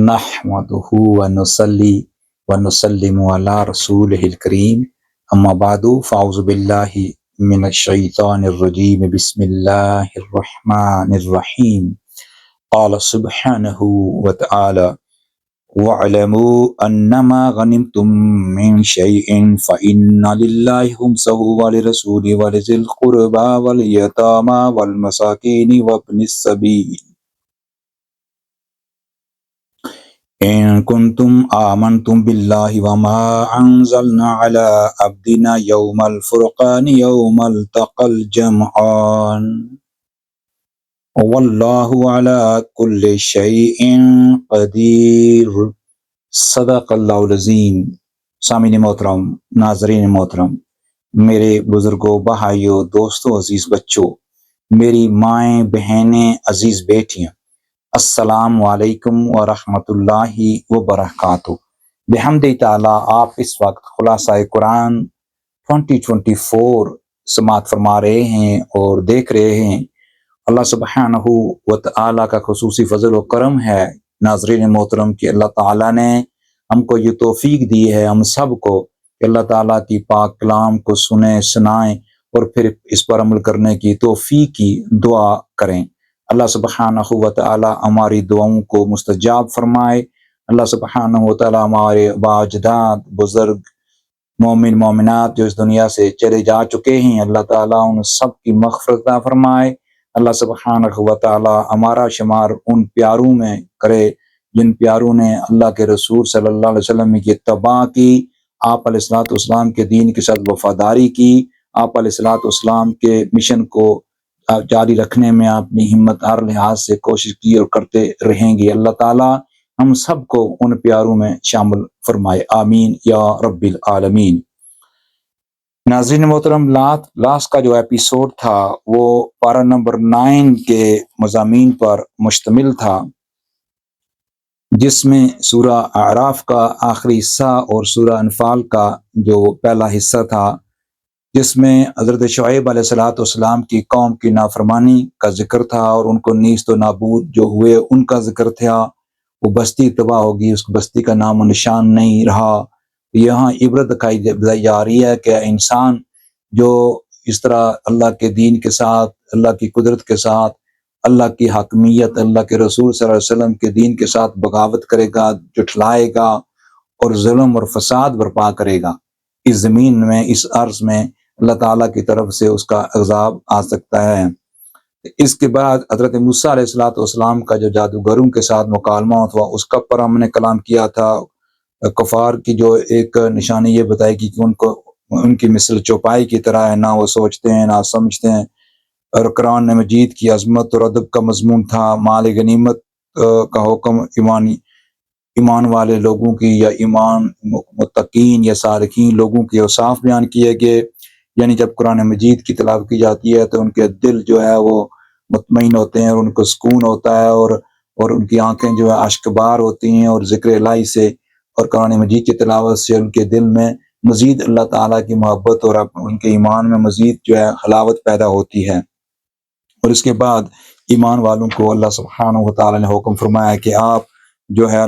نحمدہ ونصلی ونسلم علی رسولہ الکریم اما بعد فاعوذ باللہ من الشیطان الرجیم بسم اللہ الرحمن الرحیم قال سبحانہ وتعالی وَاعْلَمُوا أَنَّمَا غَنِمْتُم مِّن شَيْءٍ فَإِنَّ لِلَّهِ خُمُسَهُ وَلِلرَّسُولِ وَلِذِي الْقُرْبَى وَالْيَتَامَى وَالْمَسَاكِينِ وَابْنِ السَّبِيلِ إِن كُنتُمْ آمَنتُم بِاللَّهِ وَمَا أَنزَلْنَا عَلَىٰ عَبْدِنَا يَوْمَ الْفُرْقَانِ يَوْمَ الْتَقَى الْجَمْعَانِ وَاللَّهُ عَلَىٰ كُلِّ شَيْءٍ قَدِيرٌ صدق اللہ العظیم۔ سامعین محترم، ناظرین محترم، میرے بزرگوں، بھائیوں، دوستوں، عزیز بچوں، میری مائیں، بہنیں، عزیز بیٹیاں، السلام علیکم ورحمۃ اللہ وبرکاتہ۔ بحمد تعالیٰ آپ اس وقت خلاصہ قرآن 2024 سماعت فرما رہے ہیں اور دیکھ رہے ہیں۔ اللہ سبحانہ و تعالیٰ کا خصوصی فضل و کرم ہے ناظرین محترم کہ اللہ تعالیٰ نے ہم کو یہ توفیق دی ہے، ہم سب کو، کہ اللہ تعالیٰ کی پاک کلام کو سنیں، سنائیں اور پھر اس پر عمل کرنے کی توفیق کی دعا کریں۔ اللہ سبحانہ و تعالیٰ ہماری دعاؤں کو مستجاب فرمائے۔ اللہ سبحانہ و تعالیٰ ہمارے باجداد بزرگ مومن مومنات جو اس دنیا سے چلے جا چکے ہیں، اللہ تعالیٰ ان سب کی مغفرت عطا فرمائے۔ اللہ سبحانہ و تعالیٰ ہمارا شمار ان پیاروں میں کرے جن پیاروں نے اللہ کے رسول صلی اللہ علیہ وسلم کی اتباع کی، آپ علیہ الصلوۃ والسلام کے دین کے ساتھ وفاداری کی، آپ علیہ الصلوۃ والسلام کے مشن کو جاری رکھنے میں اپنی ہمت ہر لحاظ سے کوشش کی اور کرتے رہیں گے۔ اللہ تعالیٰ ہم سب کو ان پیاروں میں شامل فرمائے، آمین یا رب العالمین۔ ناظرین محترم، لاسٹ کا جو ایپیسوڈ تھا وہ پارہ نمبر 9 کے مضامین پر مشتمل تھا، جس میں سورہ اعراف کا آخری حصہ اور سورہ انفال کا جو پہلا حصہ تھا، جس میں حضرت شعیب علیہ الصلوۃ والسلام کی قوم کی نافرمانی کا ذکر تھا اور ان کو نیست و نابود جو ہوئے ان کا ذکر تھا۔ وہ بستی تباہ ہوگی، اس بستی کا نام و نشان نہیں رہا۔ یہاں عبرت دکھائی جا رہی ہے کہ انسان جو اس طرح اللہ کے دین کے ساتھ، اللہ کی قدرت کے ساتھ، اللہ کی حاکمیت، اللہ کے رسول صلی اللہ علیہ وسلم کے دین کے ساتھ بغاوت کرے گا، جھٹلائے گا اور ظلم اور فساد برپا کرے گا، اس زمین میں، اس ارض میں اللہ تعالیٰ کی طرف سے اس کا عذاب آ سکتا ہے۔ اس کے بعد حضرت موسیٰ علیہ الصلوۃ والسلام کا جو جادوگروں کے ساتھ مکالمہ ہوا، اس کا پر ہم نے کلام کیا تھا۔ کفار کی جو ایک نشانی یہ بتائی کہ ان کی مثل چوپائی کی طرح ہے، نہ وہ سوچتے ہیں نہ سمجھتے ہیں۔ اور قرآن مجید کی عظمت اور ادب کا مضمون تھا، مال غنیمت کا حکم ایمان والے لوگوں کی یا ایمان متقین یا صالحین لوگوں کے اوصاف بیان کیے گئے۔ یعنی جب قرآن مجید کی تلاوت کی جاتی ہے تو ان کے دل جو ہے وہ مطمئن ہوتے ہیں اور ان کو سکون ہوتا ہے، اور ان کی آنکھیں جو ہے اشک بار ہوتی ہیں، اور ذکر الہی سے اور قرآن مجید کی تلاوت سے ان کے دل میں مزید اللہ تعالیٰ کی محبت اور ان کے ایمان میں مزید جو ہے حلاوت پیدا ہوتی ہے۔ اور اس کے بعد ایمان والوں کو اللہ سبحانہ و تعالیٰ نے حکم فرمایا کہ آپ جو ہے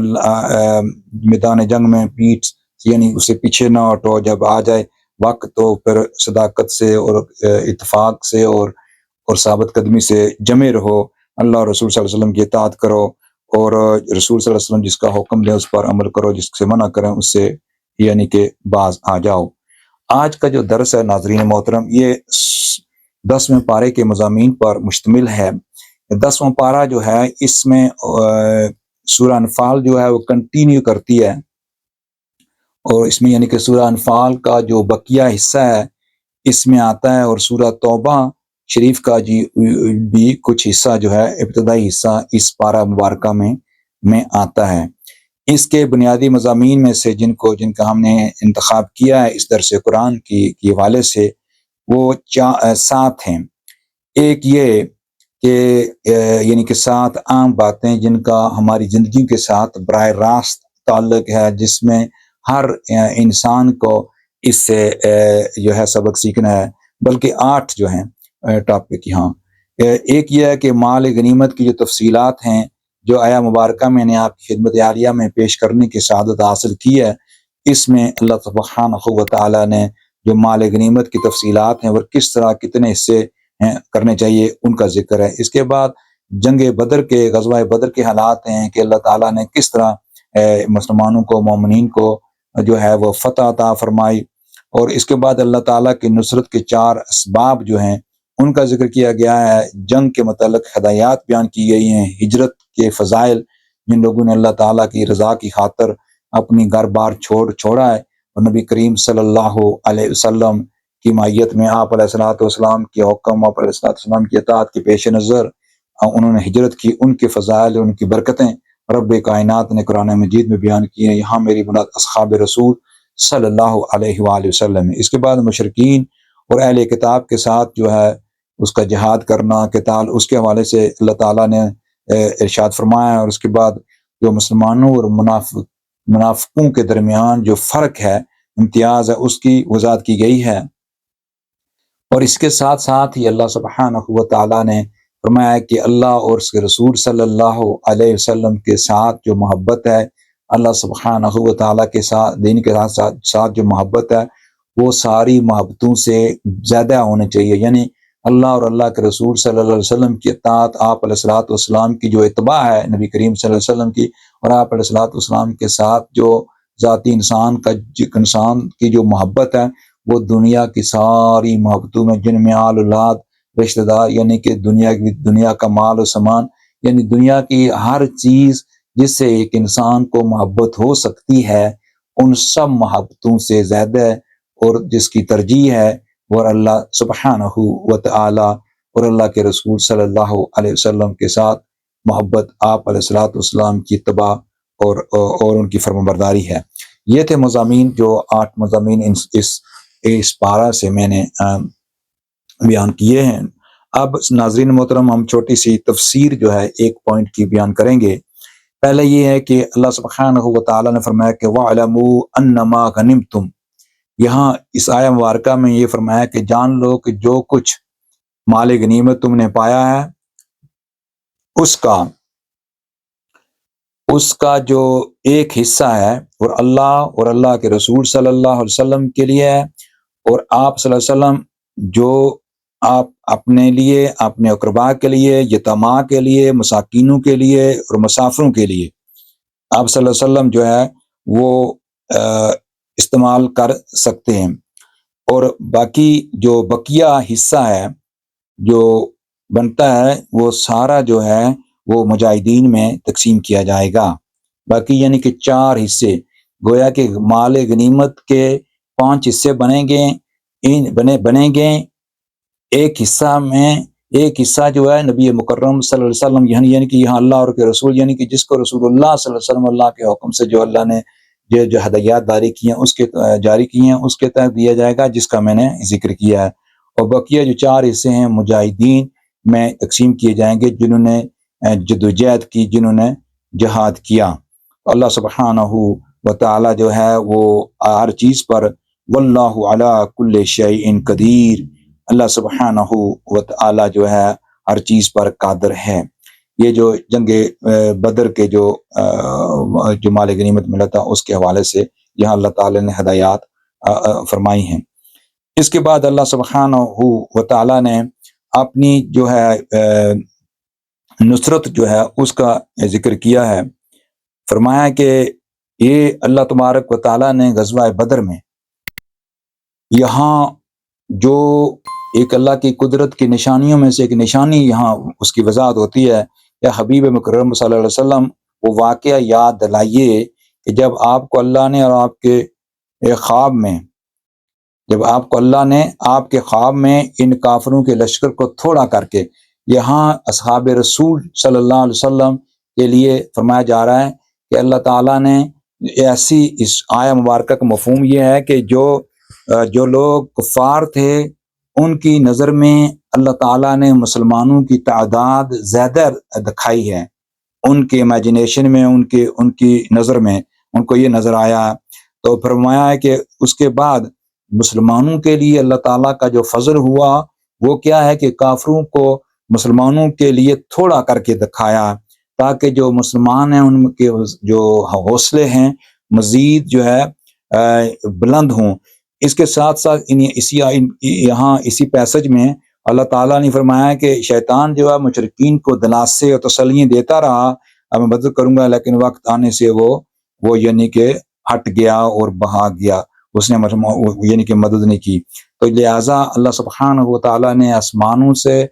میدان جنگ میں پیٹھ یعنی اسے پیچھے نہ ہٹو، جب آ جائے وقت تو پھر صداقت سے اور اتفاق سے اور ثابت قدمی سے جمے رہو، اللہ اور رسول صلی اللہ علیہ وسلم کی اطاعت کرو، اور رسول صلی اللہ علیہ وسلم جس کا حکم دیں اس پر عمل کرو، جس سے منع کریں اس سے یعنی کہ باز آ جاؤ۔ آج کا جو درس ہے ناظرین محترم، یہ 10ویں پارے کے مضامین پر مشتمل ہے۔ 10واں پارہ جو ہے اس میں سورہ انفال جو ہے وہ کنٹینیو کرتی ہے، اور اس میں یعنی کہ سورہ انفال کا جو بقیہ حصہ ہے اس میں آتا ہے، اور سورہ توبہ شریف کا بھی کچھ حصہ جو ہے ابتدائی حصہ اس پارہ مبارکہ میں آتا ہے۔ اس کے بنیادی مضامین میں سے جن کا ہم نے انتخاب کیا ہے اس درس قرآن کی حوالے سے، وہ 7 ہیں۔ ایک یہ کہ یعنی کہ 7 عام باتیں جن کا ہماری زندگی کے ساتھ براہ راست تعلق ہے، جس میں ہر انسان کو اس سے جو ہے سبق سیکھنا ہے، بلکہ 8 جو ہیں ٹاپک یہاں۔ ایک یہ ہے کہ مال غنیمت کی جو تفصیلات ہیں جو آیا مبارکہ میں نے آپ کی خدمت عالیہ میں پیش کرنے کی سعادت حاصل کی ہے، اس میں اللہ سبحانہ و تعالیٰ نے جو مال غنیمت کی تفصیلات ہیں وہ کس طرح کتنے حصے ہیں کرنے چاہیے ان کا ذکر ہے۔ اس کے بعد جنگ بدر کے غزوہ بدر کے حالات ہیں کہ اللہ تعالیٰ نے کس طرح مسلمانوں کو مومنین کو جو ہے وہ فتح عطا فرمائی، اور اس کے بعد اللہ تعالیٰ کی نصرت کے 4 اسباب جو ہیں ان کا ذکر کیا گیا ہے۔ جنگ کے متعلق ہدایات بیان کی گئی ہیں، ہجرت کے فضائل، جن لوگوں نے اللہ تعالیٰ کی رضا کی خاطر اپنی گھر بار چھوڑا ہے اور نبی کریم صلی اللہ علیہ وسلم کی معیت میں آپ علیہ الصلوۃ والسلام کے حکم، آپ علیہ الصلوۃ والسلام کی اطاعت کے پیش نظر انہوں نے ہجرت کی، ان کے فضائل، ان کی برکتیں رب کائنات نے قرآن مجید میں بیان کی ہیں۔ یہاں میری مراد اصحاب رسول صلی اللہ علیہ وآلہ وسلم ہے۔ اس کے بعد مشرکین اور اہل کتاب کے ساتھ جو ہے اس کا جہاد کرنا، قتال، اس کے حوالے سے اللہ تعالیٰ نے ارشاد فرمایا ہے، اور اس کے بعد جو مسلمانوں اور منافقوں کے درمیان جو فرق ہے، امتیاز ہے، اس کی وضاحت کی گئی ہے۔ اور اس کے ساتھ ساتھ ہی اللہ سبحانہ و تعالیٰ نے فرمایا کہ اللہ اور اس کے رسول صلی اللہ علیہ وسلم کے ساتھ جو محبت ہے، اللہ سبحانہ و تعالیٰ کے ساتھ دین کے ساتھ جو محبت ہے وہ ساری محبتوں سے زیادہ ہونے چاہیے، یعنی اللہ اور اللہ کے رسول صلی اللہ علیہ وسلم کی اطاعت، آپ علیہ الصلوۃ والسلام کی جو اتباع ہے نبی کریم صلی اللہ علیہ وسلم کی، اور آپ علیہ الصلوۃ والسلام کے ساتھ جو ذاتی انسان کی جو محبت ہے وہ دنیا کی ساری محبتوں میں، جن میں آل اولاد، رشتہ دار، یعنی کہ دنیا کا مال و سامان، یعنی دنیا کی ہر چیز جس سے ایک انسان کو محبت ہو سکتی ہے، ان سب محبتوں سے زیادہ اور جس کی ترجیح ہے وہ اللہ سبحانہ و تعالی اور اللہ کے رسول صلی اللہ علیہ وسلم کے ساتھ محبت، آپ علیہ الصلوۃ والسلام کی اتباع اور ان کی فرمانبرداری ہے۔ یہ تھے مضامین، جو 8 مضامین اس پارہ سے میں نے بیان کیے ہیں۔ اب ناظرین محترم، ہم چھوٹی سی تفسیر جو ہے ایک پوائنٹ کی بیان کریں گے۔ پہلے یہ ہے کہ اللہ سبحانہ و تعالیٰ نے فرمایا کہ وَاعْلَمُوا أَنَّمَا غَنِمْتُمْ، یہاں اس آیہ مبارکہ میں یہ فرمایا کہ جان لو کہ جو کچھ مال غنیمت تم نے پایا ہے اس کا جو ایک حصہ ہے اور اللہ کے رسول صلی اللہ علیہ وسلم کے لیے ہے، اور آپ صلی اللہ علیہ وسلم جو آپ اپنے لیے، اپنے اقربا کے لیے، یتیماں کے لیے، مساکینوں کے لیے اور مسافروں کے لیے آپ صلی اللہ علیہ وسلم جو ہے وہ استعمال کر سکتے ہیں، اور باقی جو بقیہ حصہ ہے جو بنتا ہے وہ سارا جو ہے وہ مجاہدین میں تقسیم کیا جائے گا۔ باقی یعنی کہ 4 حصے، گویا کہ مال غنیمت کے 5 حصے بنیں گے۔ ایک حصہ جو ہے نبی مکرم صلی اللہ علیہ وسلم، یعنی کہ یہاں اللہ اور کے رسول، یعنی کہ جس کو رسول اللہ صلی اللہ علیہ وسلم اللہ کے حکم سے جو اللہ نے جو ہدایات جاری کی ہیں اس کے تحت دیا جائے گا، جس کا میں نے ذکر کیا ہے۔ اور بقیہ جو 4 حصے ہیں مجاہدین میں تقسیم کیے جائیں گے، جنہوں نے جدوجہد کی، جنہوں نے جہاد کیا۔ اللہ سبحانہ و تعالی جو ہے وہ ہر چیز پر، واللہ علی کل شیء قدیر، اللہ سبحانہ و تعالی جو ہے ہر چیز پر قادر ہے۔ یہ جو جنگ بدر کے جو مال غنیمت ملا تھا اس کے حوالے سے یہاں اللہ تعالی نے ہدایات فرمائی ہیں۔ اس کے بعد اللہ سبحانہ و تعالی نے اپنی جو ہے نصرت جو ہے اس کا ذکر کیا ہے، فرمایا کہ یہ اللہ تبارک و تعالی نے غزوہ بدر میں یہاں جو ایک اللہ کی قدرت کی نشانیوں میں سے ایک نشانی یہاں اس کی وضاحت ہوتی ہے، یا حبیب مکرم صلی اللہ علیہ وسلم وہ واقعہ یاد دلائیے کہ جب آپ کو اللہ نے اور آپ کے خواب میں، جب آپ کو اللہ نے آپ کے خواب میں ان کافروں کے لشکر کو تھوڑا کر کے یہاں اصحاب رسول صلی اللہ علیہ وسلم کے لیے فرمایا جا رہا ہے کہ اللہ تعالیٰ نے ایسی، اس آیہ مبارکہ کا مفہوم یہ ہے کہ جو لوگ کفار تھے ان کی نظر میں اللہ تعالیٰ نے مسلمانوں کی تعداد زیادہ دکھائی ہے، ان کے امیجنیشن میں، ان کی نظر میں ان کو یہ نظر آیا، تو فرمایا ہے کہ اس کے بعد مسلمانوں کے لیے اللہ تعالیٰ کا جو فضل ہوا وہ کیا ہے کہ کافروں کو مسلمانوں کے لیے تھوڑا کر کے دکھایا، تاکہ جو مسلمان ہیں ان کے جو حوصلے ہیں مزید جو ہے بلند ہوں۔ اس کے ساتھ ساتھ اسی پیسج میں اللہ تعالیٰ نے فرمایا کہ شیطان جو ہے مشرکین کو دلاسے اور تسلیاں دیتا رہا، اب میں مدد کروں گا، لیکن وقت آنے سے وہ یعنی کہ ہٹ گیا اور بھاگ گیا، اس نے یعنی کہ مدد نہیں کی۔ تو لہٰذا اللہ سبحانہ و تعالیٰ نے آسمانوں سے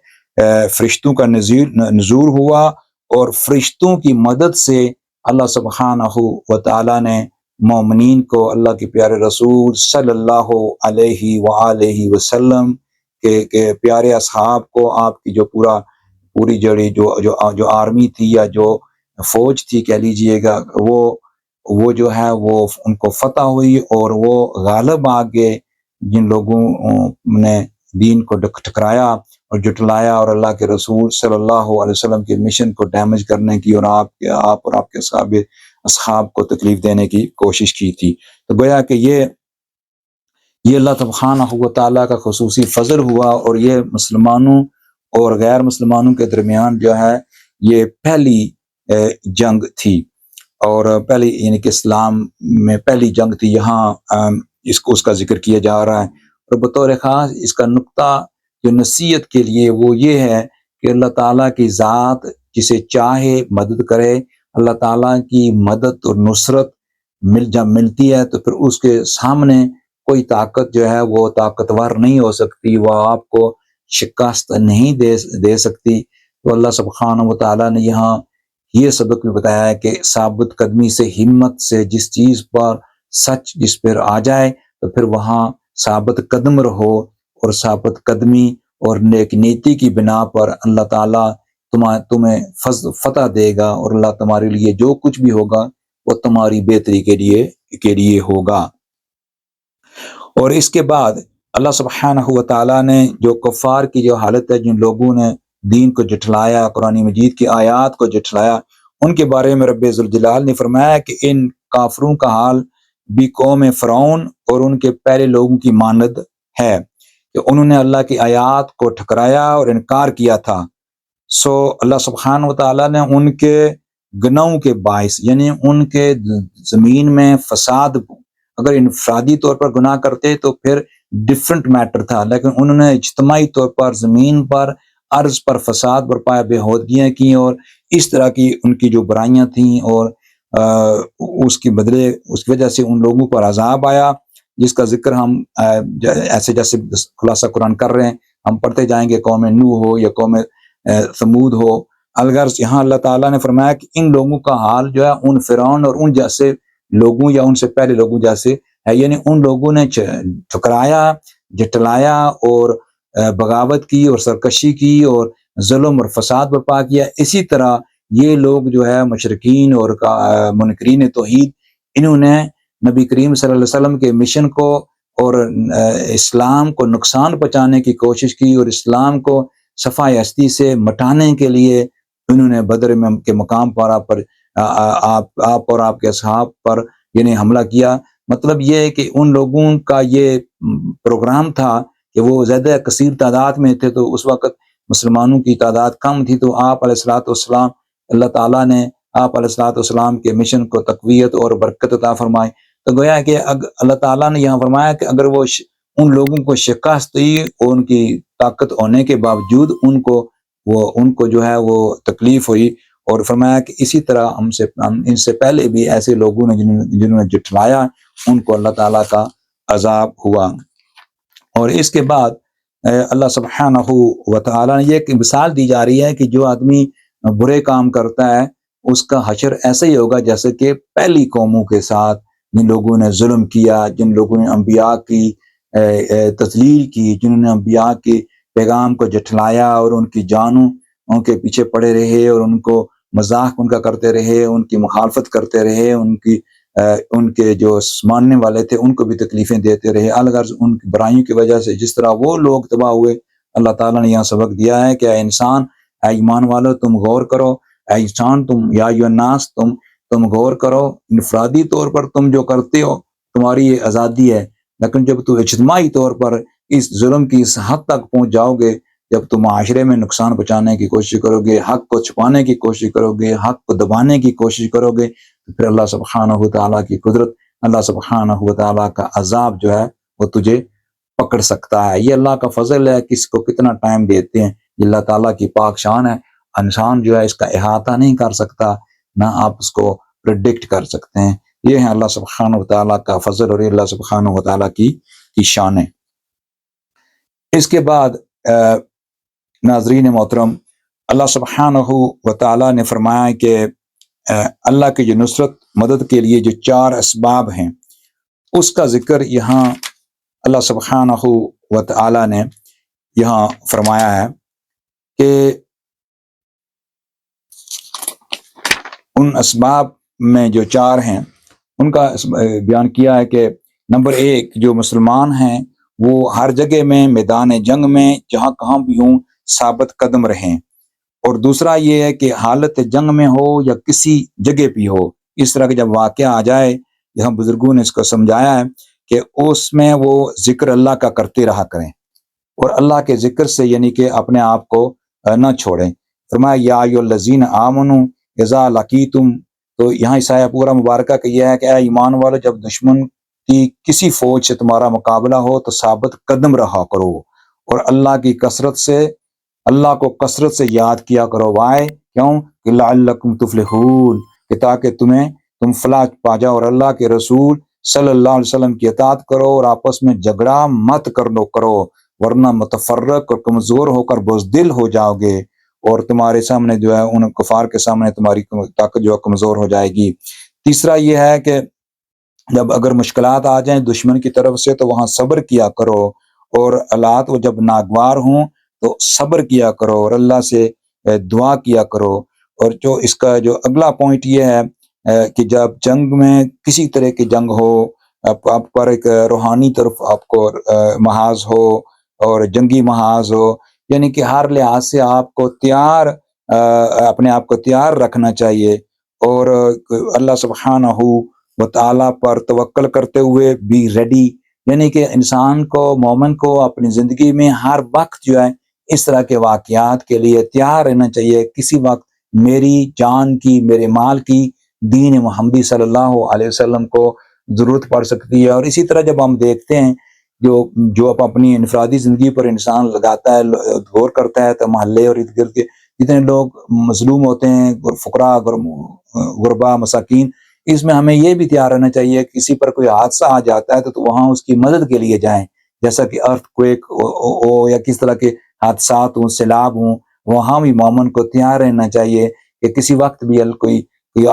فرشتوں کا نزول ہوا، اور فرشتوں کی مدد سے اللہ سبحانہ و تعالیٰ نے مومنین کو اللہ کے پیارے رسول صلی اللہ علیہ وآلہ وسلم کے پیارے اصحاب کو، آپ کی جو پوری جڑی جو آرمی تھی یا جو فوج تھی کہہ لیجئے گا، وہ جو ہے وہ ان کو فتح ہوئی، اور وہ غالب آ گئے جن لوگوں نے دین کو ٹھکرایا اور جٹلایا اور اللہ کے رسول صلی اللہ علیہ وسلم کے مشن کو ڈیمیج کرنے کی اور آپ اور آپ کے اصحاب کو تکلیف دینے کی کوشش کی تھی۔ تو گویا کہ یہ اللہ سبحانہ و تعالیٰ کا خصوصی فضل ہوا، اور یہ مسلمانوں اور غیر مسلمانوں کے درمیان جو ہے یہ پہلی جنگ تھی، اور پہلی یعنی کہ اسلام میں پہلی جنگ تھی۔ یہاں اس کا ذکر کیا جا رہا ہے، اور بطور خاص اس کا نقطہ جو نصیحت کے لیے وہ یہ ہے کہ اللہ تعالیٰ کی ذات جسے چاہے مدد کرے، اللہ تعالیٰ کی مدد اور نصرت جب ملتی ہے تو پھر اس کے سامنے کوئی طاقت جو ہے وہ طاقتور نہیں ہو سکتی، وہ آپ کو شکست نہیں دے سکتی۔ تو اللہ سبحانہ و تعالیٰ نے یہاں یہ سبق بھی بتایا ہے کہ ثابت قدمی سے، ہمت سے، جس چیز پر سچ جس پر آ جائے تو پھر وہاں ثابت قدم رہو، اور ثابت قدمی اور نیک نیتی کی بنا پر اللہ تعالیٰ تمہیں فتح دے گا، اور اللہ تمہارے لیے جو کچھ بھی ہوگا وہ تمہاری بہتری کے لیے ہوگا۔ اور اس کے بعد اللہ سبحانہ و تعالیٰ نے جو کفار کی جو حالت ہے، جن لوگوں نے دین کو جھٹلایا، قرآن مجید کی آیات کو جھٹلایا، ان کے بارے میں رب ذوالجلال نے فرمایا کہ ان کافروں کا حال بھی قوم فرعون اور ان کے پہلے لوگوں کی مانند ہے کہ انہوں نے اللہ کی آیات کو ٹھکرایا اور انکار کیا تھا۔ سو اللہ سبحانہ و تعالیٰ نے ان کے گناہوں کے باعث، یعنی ان کے زمین میں فساد، اگر انفرادی طور پر گناہ کرتے تو پھر ڈیفرنٹ میٹر تھا، لیکن انہوں نے اجتماعی طور پر زمین پر، ارض پر فساد برپایا، بے ہودگیاں کی، اور اس طرح کی ان کی جو برائیاں تھیں، اور اس کی وجہ سے ان لوگوں پر عذاب آیا، جس کا ذکر ہم ایسے جیسے خلاصہ قرآن کر رہے ہیں ہم پڑھتے جائیں گے، قوم نوح ہو یا قوم ثمود ہو۔ الغرض یہاں اللہ تعالیٰ نے فرمایا کہ ان لوگوں کا حال جو ہے ان فرعون اور ان جیسے لوگوں یا ان سے پہلے لوگوں جیسے ہے، یعنی ان لوگوں نے ٹھکرایا، جٹلایا اور بغاوت کی اور سرکشی کی اور ظلم اور فساد برپا کیا۔ اسی طرح یہ لوگ جو ہے مشرکین اور منکرین توحید، انہوں نے نبی کریم صلی اللہ علیہ وسلم کے مشن کو اور اسلام کو نقصان پہنچانے کی کوشش کی، اور اسلام کو صفائے ہستی سے مٹانے کے لیے انہوں نے بدر کے مقام پر آپ اور آپ کے اصحاب پر یعنی حملہ کیا۔ مطلب یہ ہے کہ ان لوگوں کا یہ پروگرام تھا کہ وہ زیادہ کثیر تعداد میں تھے، تو اس وقت مسلمانوں کی تعداد کم تھی، تو آپ علیہ الصلوۃ والسلام، اللہ تعالیٰ نے آپ علیہ الصلوۃ والسلام کے مشن کو تقویت اور برکت عطا فرمائی۔ تو گویا کہ اللہ تعالیٰ نے یہاں فرمایا کہ اگر وہ ان لوگوں کو شکست دی اور ان کی طاقت ہونے کے باوجود ان کو جو ہے وہ تکلیف ہوئی، اور فرمایا کہ اسی طرح ہم ان سے پہلے بھی ایسے لوگوں نے جنہوں نے جھٹلایا، ان کو اللہ تعالیٰ کا عذاب ہوا۔ اور اس کے بعد اللہ سبحانہ و تعالیٰ نے یہ ایک مثال دی جا رہی ہے کہ جو آدمی برے کام کرتا ہے اس کا حشر ایسا ہی ہوگا جیسے کہ پہلی قوموں کے ساتھ، جن لوگوں نے ظلم کیا، جن لوگوں نے انبیاء کی تذلیل کی، جنہوں نے انبیاء کے پیغام کو جھٹلایا اور ان کی جانوں ان کے پیچھے پڑے رہے، اور ان کو مذاق ان کا کرتے رہے، ان کی مخالفت کرتے رہے، ان کے جو ماننے والے تھے ان کو بھی تکلیفیں دیتے رہے۔ الغرض ان کی برائیوں کی وجہ سے جس طرح وہ لوگ تباہ ہوئے، اللہ تعالیٰ نے یہاں سبق دیا ہے کہ اے انسان، اے ایمان والو، تم غور کرو، اے انسان تم، یا ایھا الناس، تم غور کرو، انفرادی طور پر تم جو کرتے ہو تمہاری یہ آزادی ہے، لیکن جب تم اجتماعی طور پر اس ظلم کی اس حد تک پہنچ جاؤ گے جب تم معاشرے میں نقصان پہنچانے کی کوشش کرو گے، حق کو چھپانے کی کوشش کرو گے، حق کو دبانے کی کوشش کرو گے، تو پھر اللہ سبحانہ و تعالیٰ کی قدرت، اللہ سبحانہ و تعالیٰ کا عذاب جو ہے وہ تجھے پکڑ سکتا ہے۔ یہ اللہ کا فضل ہے، کس کو کتنا ٹائم دیتے ہیں، یہ اللہ تعالیٰ کی پاک شان ہے۔ انسان جو ہے اس کا احاطہ نہیں کر سکتا، نہ آپ اس کو پریڈکٹ کر سکتے ہیں۔ یہ ہے اللہ سبحانہ و تعالیٰ کا فضل اور یہ اللہ سبحانہ و تعالیٰ کی شان ہے۔ اس کے بعد ناظرین محترم، اللہ سبحانہ و تعالیٰ نے فرمایا کہ اللہ کی جو نصرت مدد کے لیے جو 4 اسباب ہیں اس کا ذکر یہاں اللہ سبحانہ و تعالیٰ نے یہاں فرمایا ہے کہ ان اسباب میں جو 4 ہیں ان کا بیان کیا ہے کہ نمبر 1 جو مسلمان ہیں وہ ہر جگہ میں میدان جنگ میں جہاں کہاں بھی ہوں ثابت قدم رہیں، اور دوسرا یہ ہے کہ حالت جنگ میں ہو یا کسی جگہ بھی ہو، اس طرح کہ جب واقعہ آ جائے، یہاں بزرگوں نے اس کو سمجھایا ہے کہ اس میں وہ ذکر اللہ کا کرتے رہا کریں اور اللہ کے ذکر سے یعنی کہ اپنے آپ کو نہ چھوڑیں۔ فرمایا یا ایھا الذین آمنوا اذا لقیتم، تو یہاں اس آیہ پورا مبارکہ کہ یہ ہے کہ اے ایمان والو، جب دشمن کی کسی فوج سے تمہارا مقابلہ ہو تو ثابت قدم رہا کرو اور اللہ کی کثرت سے، اللہ کو کثرت سے یاد کیا کرو۔ وائے کیوں؟ کہ لعلکم تفلحون، کہ تاکہ تم فلاح پا جاؤ، اور اللہ کے رسول صلی اللہ علیہ وسلم کی اطاعت کرو اور آپس میں جھگڑا مت کرو، ورنہ متفرق اور کمزور ہو کر بزدل ہو جاؤ گے، اور تمہارے سامنے جو ہے ان کفار کے سامنے تمہاری طاقت جو ہے کمزور ہو جائے گی۔ تیسرا یہ ہے کہ جب اگر مشکلات آ جائیں دشمن کی طرف سے تو وہاں صبر کیا کرو، اور حالات وہ جب ناگوار ہوں تو صبر کیا کرو اور اللہ سے دعا کیا کرو۔ اور جو اس کا جو اگلا پوائنٹ یہ ہے کہ جب جنگ میں کسی طرح کی جنگ ہو، آپ پر ایک روحانی طرف آپ کو محاذ ہو اور جنگی محاذ ہو، یعنی کہ ہر لحاظ سے آپ کو تیار، اپنے آپ کو تیار رکھنا چاہیے، اور اللہ سبحانہ و تعالیٰ پر توکل کرتے ہوئے بھی ریڈی، یعنی کہ انسان کو، مومن کو اپنی زندگی میں ہر وقت جو ہے اس طرح کے واقعات کے لیے تیار رہنا چاہیے۔ کسی وقت میری جان کی، میرے مال کی، دین محمدی صلی اللہ علیہ وسلم کو ضرورت پڑ سکتی ہے۔ اور اسی طرح جب ہم دیکھتے ہیں جو اپنی انفرادی زندگی پر انسان لگاتا ہے، غور کرتا ہے، تو محلے اور ارد گرد کے جتنے لوگ مظلوم ہوتے ہیں، فقراء، غربا، مساکین، اس میں ہمیں یہ بھی تیار رہنا چاہیے کسی پر کوئی حادثہ آ جاتا ہے تو وہاں اس کی مدد کے لیے جائیں، جیسا کہ ارتھ کویک ہو یا کس طرح کے حادثات ہوں، سیلاب ہوں، وہاں بھی مومن کو تیار رہنا چاہیے کہ کسی وقت بھی کوئی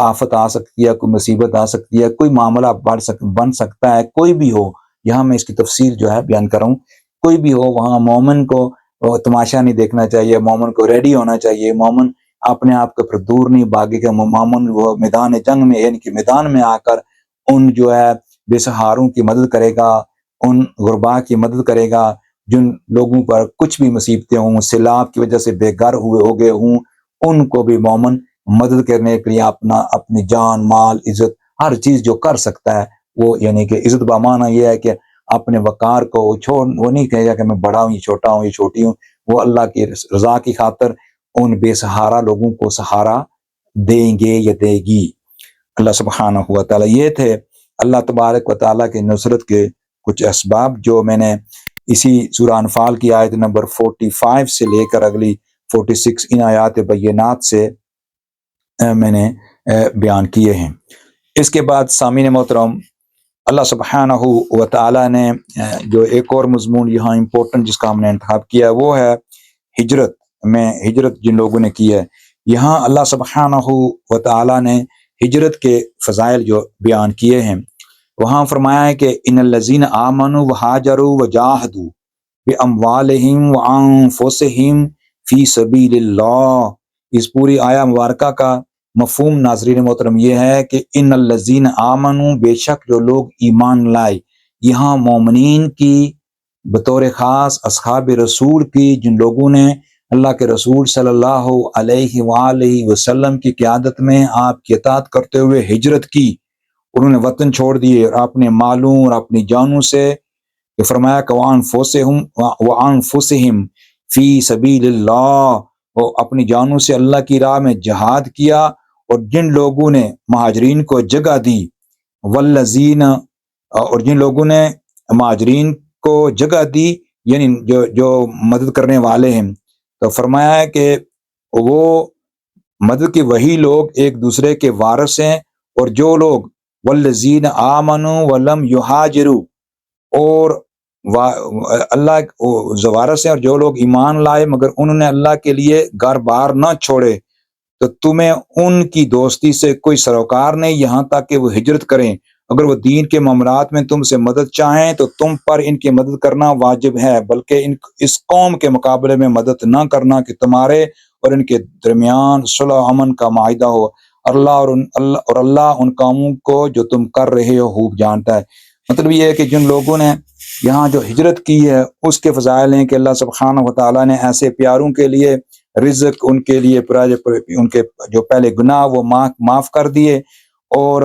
آفت آ سکتی ہے، کوئی مصیبت آ سکتی ہے، کوئی معاملہ بن سکتا ہے، کوئی بھی ہو۔ یہاں میں اس کی تفصیل جو ہے بیان کر رہا ہوں، کوئی بھی ہو، وہاں مومن کو تماشا نہیں دیکھنا چاہیے، مومن کو ریڈی ہونا چاہیے، مومن اپنے آپ کو پھر دور نہیں بھاگے گا، مومن وہ میدان جنگ میں یعنی کہ میدان میں آ کر ان جو ہے بے سہاروں کی مدد کرے گا، ان غربا کی مدد کرے گا، جن لوگوں پر کچھ بھی مصیبتیں ہوں، سیلاب کی وجہ سے بے گھر ہو گئے ہوں، ان کو بھی مومن مدد کرنے کے لیے اپنی جان، مال، عزت، ہر چیز جو کر سکتا ہے وہ، یعنی کہ عزت بامانہ یہ ہے کہ اپنے وقار کو وہ نہیں کہے گا کہ میں بڑا ہوں، یہ چھوٹا ہوں، یہ چھوٹی ہوں، وہ اللہ کی رضا کی خاطر ان بے سہارا لوگوں کو سہارا دیں گے یا دے گی اللہ سبحانہ و تعالیٰ۔ یہ تھے اللہ تبارک و تعالیٰ کے نصرت کے کچھ اسباب جو میں نے اسی سورہ انفال کی آیت نمبر 45 سے لے کر اگلی 46 ان آیات بینات سے میں نے بیان کیے ہیں۔ اس کے بعد سامعین محترم، اللہ سبحانہ و تعالیٰ نے جو ایک اور مضمون یہاں امپورٹنٹ جس کا ہم نے انتخاب کیا ہے وہ ہے ہجرت میں، ہجرت جن لوگوں نے کی ہے۔ یہاں اللہ سبحانہ و تعالیٰ نے ہجرت کے فضائل جو بیان کیے ہیں، وہاں فرمایا ہے کہ ان الذین آمنوا وہاجروا وجاہدوا باموالہم وانفسہم فی سبیل اللہ۔ اس پوری آیہ مبارکہ کا مفہوم ناظرین محترم یہ ہے کہ ان الذین آمنوا، بے شک جو لوگ ایمان لائے، یہاں مومنین کی بطور خاص اصحاب رسول کی، جن لوگوں نے اللہ کے رسول صلی اللہ علیہ وآلہ وسلم کی قیادت میں آپ کی اطاعت کرتے ہوئے ہجرت کی، انہوں نے وطن چھوڑ دیے اور اپنے مالوں اور اپنی جانوں سے، کہ فرمایا کہ وانفسہم فی سبیل اللہ، وہ اپنی جانوں سے اللہ کی راہ میں جہاد کیا، اور جن لوگوں نے مہاجرین کو جگہ دی، والذین، اور جن لوگوں نے مہاجرین کو جگہ دی، یعنی جو مدد کرنے والے ہیں، تو فرمایا ہے کہ وہ مدد کے وہی لوگ ایک دوسرے کے وارث ہیں، اور جو لوگ والذین آمنوا ولم یہاجروا، اور اللہ وارث ہیں، اور جو لوگ ایمان لائے مگر انہوں نے اللہ کے لیے گھر بار نہ چھوڑے، تو تمہیں ان کی دوستی سے کوئی سروکار نہیں یہاں تک کہ وہ ہجرت کریں، اگر وہ دین کے معاملات میں تم سے مدد چاہیں تو تم پر ان کی مدد کرنا واجب ہے، بلکہ اس قوم کے مقابلے میں مدد نہ کرنا کہ تمہارے اور ان کے درمیان صلح و امن کا معاہدہ ہو، اللہ ان کاموں کو جو تم کر رہے ہو خوب جانتا ہے۔ مطلب یہ ہے کہ جن لوگوں نے یہاں جو ہجرت کی ہے اس کے فضائل ہیں کہ اللہ سبحانہ و تعالیٰ نے ایسے پیاروں کے لیے رزق، ان کے لیے ان کے جو پہلے گناہ وہ معاف کر دیے، اور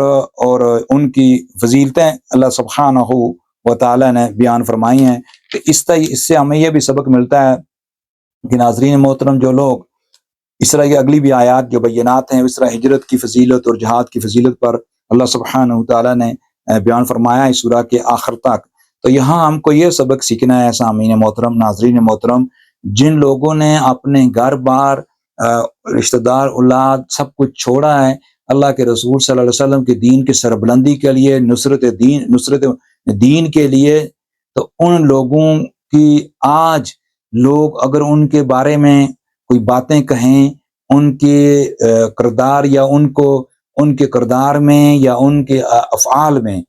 ان کی فضیلتیں اللہ سبحانہ و تعالیٰ نے بیان فرمائی ہیں۔ کہ اس سے ہمیں یہ بھی سبق ملتا ہے کہ ناظرین محترم، جو لوگ اس طرح کی اگلی بھی آیات جو بینات ہیں، اس طرح ہجرت کی فضیلت اور جہاد کی فضیلت پر اللہ سبحانہ و تعالیٰ نے بیان فرمایا اس سورہ کے آخر تک، تو یہاں ہم کو یہ سبق سیکھنا ہے سامعین محترم، ناظرین محترم، جن لوگوں نے اپنے گھر بار، رشتہ دار، اولاد سب کچھ چھوڑا ہے اللہ کے رسول صلی اللہ علیہ وسلم کے دین کی سربلندی کے لیے، نصرت دین کے لیے، تو ان لوگوں کی آج لوگ اگر ان کے بارے میں کوئی باتیں کہیں، ان کے کردار یا ان کے کردار میں یا ان کے افعال میں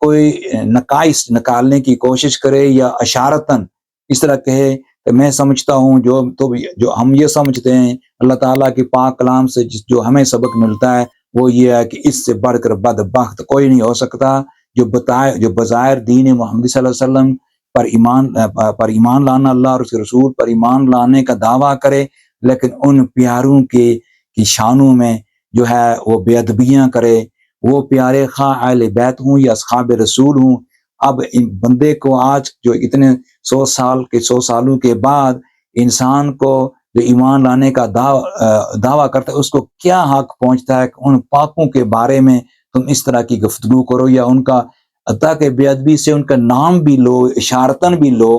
کوئی نقائص نکالنے کی کوشش کرے یا اشارتاً اس طرح کہے، تو میں سمجھتا ہوں جو ہم یہ سمجھتے ہیں اللہ تعالیٰ کے پاک کلام سے جو ہمیں سبق ملتا ہے وہ یہ ہے کہ اس سے بڑھ کر بدبخت کوئی نہیں ہو سکتا جو بظاہر دین محمد صلی اللہ علیہ وسلم پر ایمان لانا، اللہ اور اس کے رسول پر ایمان لانے کا دعویٰ کرے، لیکن ان پیاروں کی شانوں میں جو ہے وہ بے ادبیاں کرے، وہ پیارے خواہ اہل بیت ہوں یا اصحاب رسول ہوں۔ اب ان بندے کو آج جو اتنے 100 سالوں کے بعد انسان کو جو ایمان لانے کا دعویٰ کرتا ہے، اس کو کیا حق پہنچتا ہے کہ ان پاکوں کے بارے میں تم اس طرح کی گفتگو کرو یا ان کا عطا کے بے ادبی سے ان کا نام بھی لو، اشارتاً بھی لو۔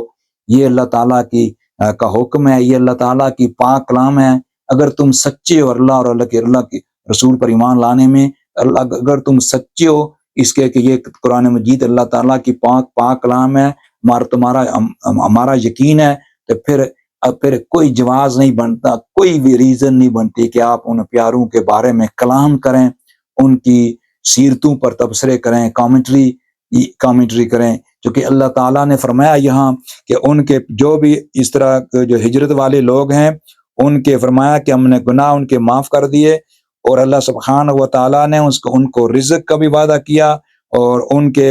یہ اللہ تعالیٰ کا حکم ہے، یہ اللہ تعالیٰ کی پاک کلام ہے۔ اگر تم سچے ہو اللہ کے رسول پر ایمان لانے میں، اگر تم سچے ہو اس کے کہ یہ قرآن مجید اللہ تعالیٰ کی پاک کلام ہے، ہمارا یقین ہے، تو پھر کوئی جواز نہیں بنتا، کوئی بھی ریزن نہیں بنتی کہ آپ ان پیاروں کے بارے میں کلام کریں، ان کی سیرتوں پر تبصرے کریں، کامنٹری کریں، کیونکہ اللہ تعالیٰ نے فرمایا یہاں کہ ان کے جو بھی اس طرح جو ہجرت والے لوگ ہیں ان کے فرمایا کہ ہم نے گناہ ان کے معاف کر دیے، اور اللہ سبحانہ و تعالیٰ نے ان کو رزق کا بھی وعدہ کیا، اور ان کے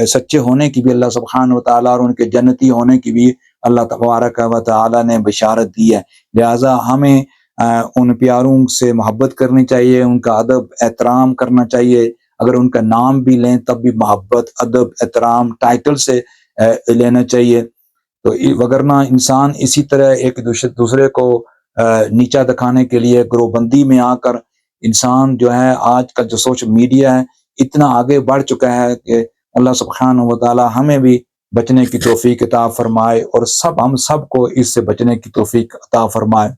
سچے ہونے کی بھی اللہ سبحانہ و تعالیٰ، اور ان کے جنتی ہونے کی بھی اللہ تبارک و تعالیٰ نے بشارت دی ہے۔ لہٰذا ہمیں ان پیاروں سے محبت کرنی چاہیے، ان کا ادب احترام کرنا چاہیے، اگر ان کا نام بھی لیں تب بھی محبت، ادب، احترام، ٹائٹل سے لینا چاہیے، تو وگرنہ انسان اسی طرح ایک دوسرے کو نیچا دکھانے کے لیے گروہ بندی میں آ کر انسان جو ہے آج کل جو سوشل میڈیا ہے اتنا آگے بڑھ چکا ہے کہ اللہ سبحانہ و تعالی ہمیں بھی بچنے کی توفیق عطا فرمائے، اور ہم سب کو اس سے بچنے کی توفیق عطا فرمائے۔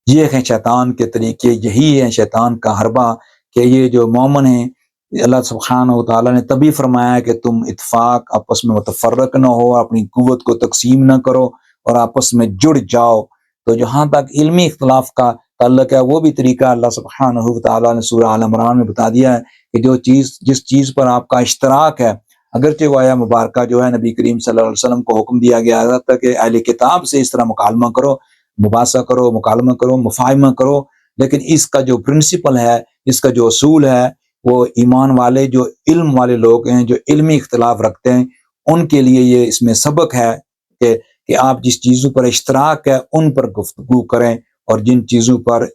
یہ ہیں شیطان کے طریقے، یہی ہے شیطان کا حربہ کہ یہ جو مومن ہیں اللہ سبحانہ و تعالیٰ نے تبھی فرمایا کہ تم اتفاق آپس میں متفرق نہ ہو، اپنی قوت کو تقسیم نہ کرو اور آپس میں جڑ جاؤ۔ تو جہاں تک علمی اختلاف کا تعلق ہے وہ بھی طریقہ اللہ سبحانہ و تعالیٰ نے سورہ آل عمران میں بتا دیا ہے کہ جس چیز پر آپ کا اشتراک ہے، اگرچہ وہ آیا مبارکہ جو ہے نبی کریم صلی اللہ علیہ وسلم کو حکم دیا گیا تھا کہ اہل کتاب سے اس طرح مکالمہ کرو، مباحثہ کرو، مکالمہ کرو، مفاہمہ کرو، لیکن اس کا جو پرنسپل ہے، اس کا جو اصول ہے، وہ ایمان والے جو علم والے لوگ ہیں، جو علمی اختلاف رکھتے ہیں، ان کے لیے یہ اس میں سبق ہے کہ آپ جس چیزوں پر اشتراک ہے ان پر گفتگو کریں، اور جن چیزوں پر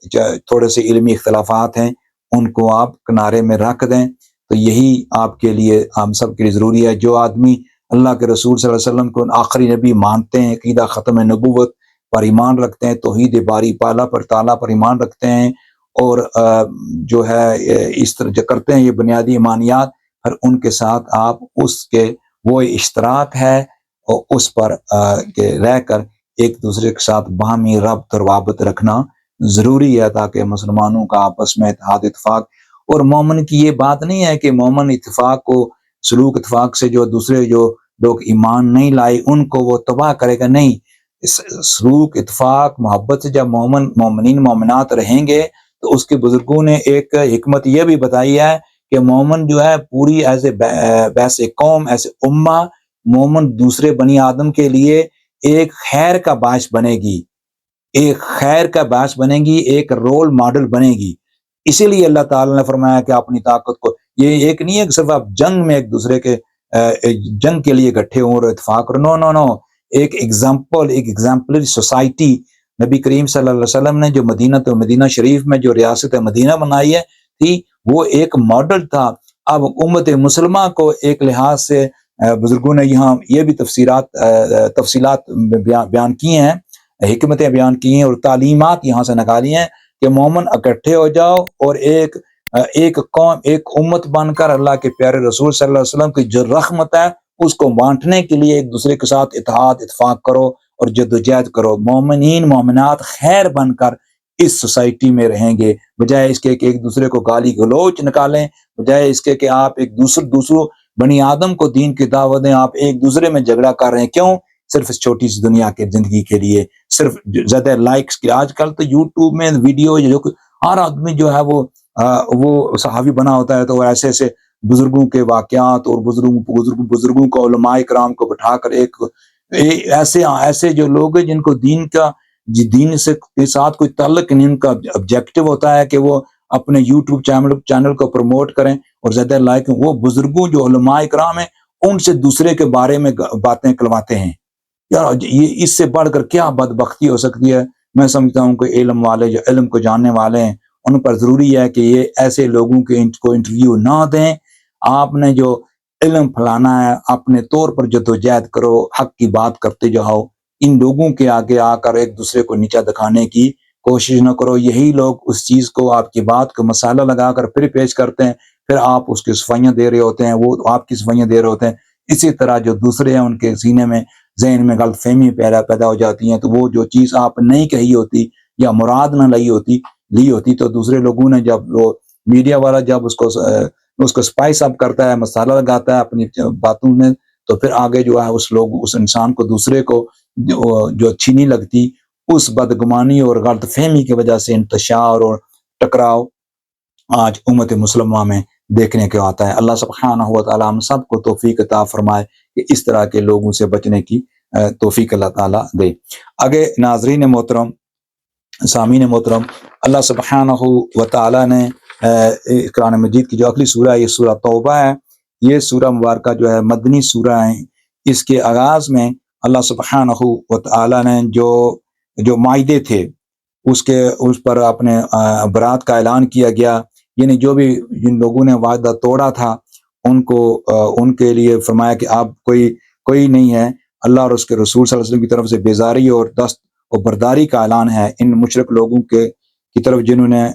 تھوڑے سے علمی اختلافات ہیں ان کو آپ کنارے میں رکھ دیں۔ تو یہی آپ کے لیے، ہم سب کے لیے ضروری ہے۔ جو آدمی اللہ کے رسول صلی اللہ علیہ وسلم کو آخری نبی مانتے ہیں، عقیدہ ختم نبوت پر ایمان رکھتے ہیں، توحید باری پالا پر تعالیٰ پر ایمان رکھتے ہیں، اور جو ہے اس طرح جو کرتے ہیں یہ بنیادی ایمانیات، پھر ان کے ساتھ آپ اس کے وہ اشتراک ہے اور اس پر رہ کر ایک دوسرے کے ساتھ باہمی ربط اور وابط رکھنا ضروری ہے، تاکہ مسلمانوں کا آپس میں اتحاد اتفاق. اور مومن کی یہ بات نہیں ہے کہ مومن اتفاق کو سلوک اتفاق سے جو دوسرے جو لوگ ایمان نہیں لائے ان کو وہ تباہ کرے گا، نہیں. سلوک اتفاق محبت سے جب مومنین مومنات رہیں گے تو اس کے بزرگوں نے ایک حکمت یہ بھی بتائی ہے کہ مومن جو ہے پوری ایسے قوم ایسے امہ مومن دوسرے بنی آدم کے لیے ایک خیر کا باعث بنے گی، ایک خیر کا باعث بنے گی، ایک رول ماڈل بنے گی. اسی لیے اللہ تعالیٰ نے فرمایا کہ اپنی طاقت کو، یہ ایک نہیں ہے کہ صرف آپ جنگ میں ایک دوسرے کے جنگ کے لیے اکٹھے ہوں اور اتفاق کرو، نو نو نو. ایک ایگزامپلری سوسائٹی نبی کریم صلی اللہ علیہ وسلم نے جو مدینہ شریف میں جو ریاست مدینہ بنائی ہے تھی، وہ ایک ماڈل تھا. اب امت مسلمہ کو ایک لحاظ سے بزرگوں نے یہاں یہ بھی تفصیلات بیان کی ہیں، حکمتیں بیان کی ہیں اور تعلیمات یہاں سے نکالی ہیں کہ مومن اکٹھے ہو جاؤ اور ایک قوم ایک امت بن کر اللہ کے پیارے رسول صلی اللہ علیہ وسلم کی جو رحمت ہے اس کو بانٹنے کے لیے ایک دوسرے کے ساتھ اتحاد اتفاق کرو اور جدوجہد کرو. مومنین مومنات خیر بن کر اس سوسائٹی میں رہیں گے، بجائے اس کے کہ ایک دوسرے کو گالی گلوچ نکالیں، بجائے اس کے کہ آپ ایک دوسروں بنی آدم کو دین کی دعوت دیں، آپ ایک دوسرے میں جھگڑا کر رہے ہیں. کیوں؟ صرف اس چھوٹی سی دنیا کی زندگی کے لیے، صرف زیادہ لائکس کے. آج کل تو یوٹیوب میں ویڈیو جو ہر آدمی جو ہے وہ صحابی بنا ہوتا ہے، تو وہ ایسے بزرگوں کے واقعات اور بزرگوں کو علماء کرام کو بٹھا کر ایسے جو لوگ ہیں جن کو دین کے ساتھ کوئی تعلق نہیں، ان کا آبجیکٹو ہوتا ہے کہ وہ اپنے یوٹیوب چینل کو پروموٹ کریں اور زیادہ لائک، وہ بزرگوں جو علماء کرام ہیں ان سے دوسرے کے بارے میں باتیں کلواتے ہیں. یار یہ اس سے بڑھ کر کیا بدبختی ہو سکتی ہے؟ میں سمجھتا ہوں کہ علم والے جو علم کو جاننے والے ہیں ان پر ضروری ہے کہ یہ ایسے لوگوں کو انٹرویو نہ دیں. آپ نے جو علم پھیلانا ہے اپنے طور پر جدوجہد کرو، حق کی بات کرتے جاؤ. ان لوگوں کے آگے آ کر ایک دوسرے کو نیچا دکھانے کی کوشش نہ کرو. یہی لوگ اس چیز کو آپ کی بات کو مسالہ لگا کر پھر پیش کرتے ہیں، پھر آپ اس کی صفائیاں دے رہے ہوتے ہیں، وہ آپ کی صفائیاں دے رہے ہوتے ہیں. اسی طرح جو دوسرے ہیں ان کے سینے میں ذہن میں غلط فہمی پیدا ہو جاتی ہیں، تو وہ جو چیز آپ نہیں کہی ہوتی یا مراد نہ لی ہوتی تو دوسرے لوگوں نے جب وہ میڈیا والا جب اس کو اسپائس اپ کرتا ہے، مسالہ لگاتا ہے اپنی باتوں میں، تو پھر آگے جو ہے اس انسان کو دوسرے کو جو اچھی نہیں لگتی، اس بدگمانی اور غلط فہمی کی وجہ سے انتشار اور ٹکراؤ آج امت مسلمہ میں دیکھنے کو آتا ہے. اللہ سبحانہ و تعالیٰ ہم سب کو توفیق عطا فرمائے کہ اس طرح کے لوگوں سے بچنے کی توفیق اللہ تعالیٰ دے. آگے ناظرین محترم، سامعین محترم، اللہ سبحانہ و تعالیٰ نے قرآن مجید کی جو اگلی سورہ ہے یہ سورہ توبہ ہے. یہ سورہ مبارکہ جو ہے مدنی سورہ ہے. اس کے آغاز میں اللہ سبحانہ و تعالیٰ نے جو معاہدے تھے اس پر اپنے برات کا اعلان کیا گیا، یعنی جو بھی جن لوگوں نے وعدہ توڑا تھا ان کے لیے فرمایا کہ آپ کوئی نہیں ہے. اللہ اور اس کے رسول صلی اللہ علیہ وسلم کی طرف سے بیزاری اور دست و برداری کا اعلان ہے ان مشرک لوگوں کی طرف جنہوں نے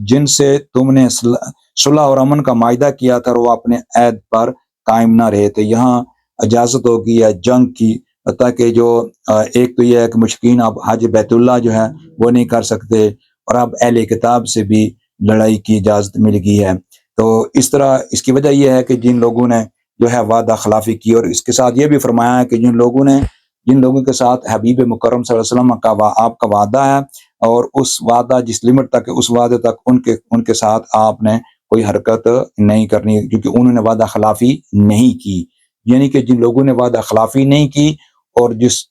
جن سے تم نے صلح اور امن کا معاہدہ کیا تھا اور وہ اپنے عہد پر قائم نہ رہے تھے. یہاں اجازت ہوگی یا جنگ کی، تاکہ جو ایک تو یہ ہے کہ مشرکین اب حج بیت اللہ جو ہے وہ نہیں کر سکتے، اور اب اہل کتاب سے بھی لڑائی کی اجازت مل گئی ہے. تو اس طرح اس کی وجہ یہ ہے کہ جن لوگوں نے جو ہے وعدہ خلافی کی، اور اس کے ساتھ یہ بھی فرمایا ہے کہ جن لوگوں کے ساتھ حبیب مکرم صلی اللہ علیہ وسلم کا آپ کا وعدہ ہے، اور اس وعدہ جس لمٹ تک اس وعدے تک ان کے ساتھ آپ نے کوئی حرکت نہیں کرنی، کیونکہ انہوں نے وعدہ خلافی نہیں کی. یعنی کہ جن لوگوں نے وعدہ خلافی نہیں کی اور جس